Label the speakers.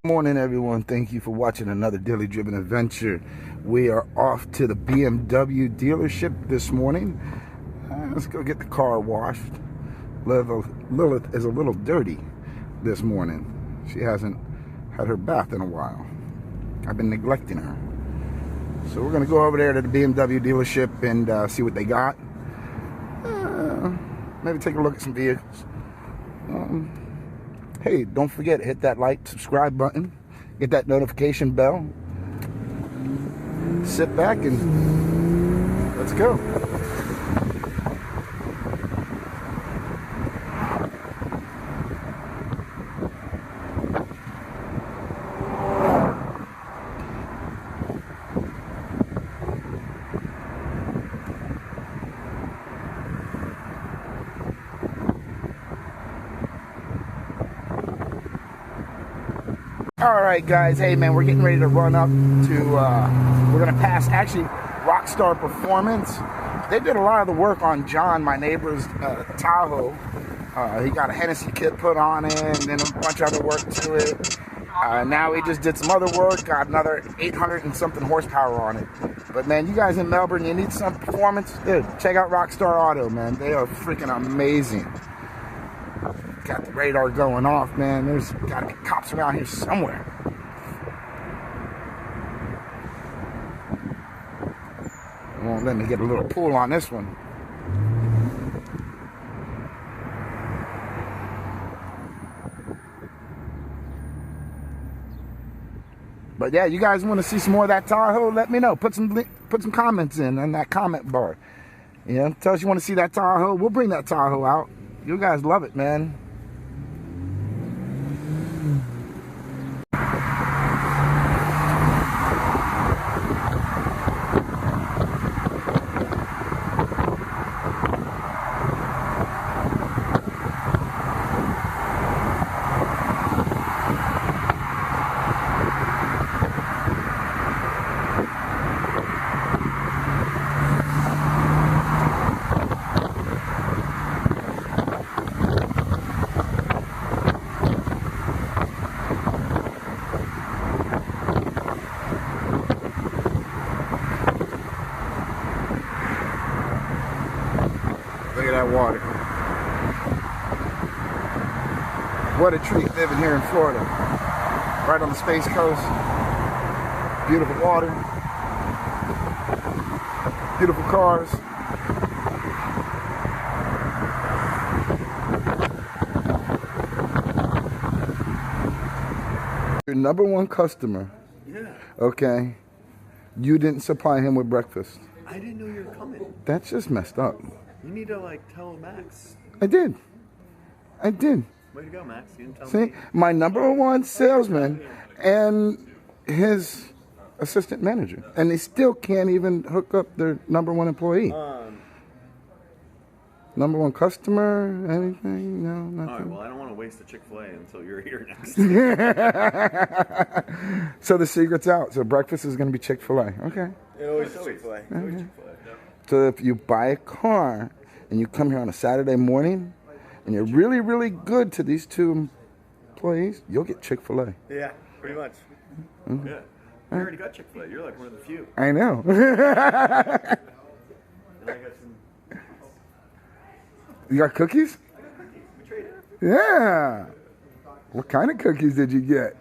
Speaker 1: Morning, everyone. Thank you for watching another daily driven adventure. We are off to the BMW dealership this morning. Let's go get the car washed. Lilith is a little dirty this morning. She hasn't had her bath in a while. I've been neglecting her. So we're going to go over there to the BMW dealership and see what they got. Maybe take a look at some vehicles. Hey, don't forget, hit that like, subscribe button, get that notification bell. Sit back and let's go. Alright guys, hey man, we're getting ready to run up to, we're going to pass actually Rockstar Performance. They did a lot of the work on John, my neighbor's Tahoe. He got a Hennessy kit put on it and then a bunch of other work to it. Now he just did some other work, got another 800 and something horsepower on it. But man, you guys in Melbourne, you need some performance? Dude, check out Rockstar Auto, man. They are freaking amazing. Got the radar going off, man. There's got to be cops around here somewhere. They won't let me get a little pull on this one. But yeah, you guys want to see some more of that Tahoe? Let me know. Put some comments in that comment bar. You know, tell us you want to see that Tahoe. We'll bring that Tahoe out. You guys love it, man. Look at that water. What a treat living here in Florida. Right on the Space Coast. Beautiful water. Beautiful cars. Your number one customer.
Speaker 2: Yeah.
Speaker 1: Okay. You didn't supply him with breakfast.
Speaker 2: I didn't know you were coming.
Speaker 1: That's just messed up.
Speaker 2: You need to tell Max.
Speaker 1: I did.
Speaker 2: Way to go, Max. You didn't tell
Speaker 1: See,
Speaker 2: me.
Speaker 1: my number one salesman and his assistant manager, and they still can't even hook up their number one employee. Number one customer, anything? No, nothing.
Speaker 2: All right, well, I don't want to waste the Chick-fil-A until you're here next.
Speaker 1: So the secret's out. So breakfast is going to be Chick-fil-A. Okay.
Speaker 2: It always Chick-fil-A.
Speaker 1: Okay. So if you buy a car and you come here on a Saturday morning and you're really, really good to these two employees, you'll get Chick-fil-A.
Speaker 2: Yeah, pretty much.
Speaker 1: Mm-hmm.
Speaker 2: Yeah. You already got Chick-fil-A. You're like one of the few.
Speaker 1: I know. You got cookies?
Speaker 2: We traded.
Speaker 1: Yeah. What kind of cookies did you get?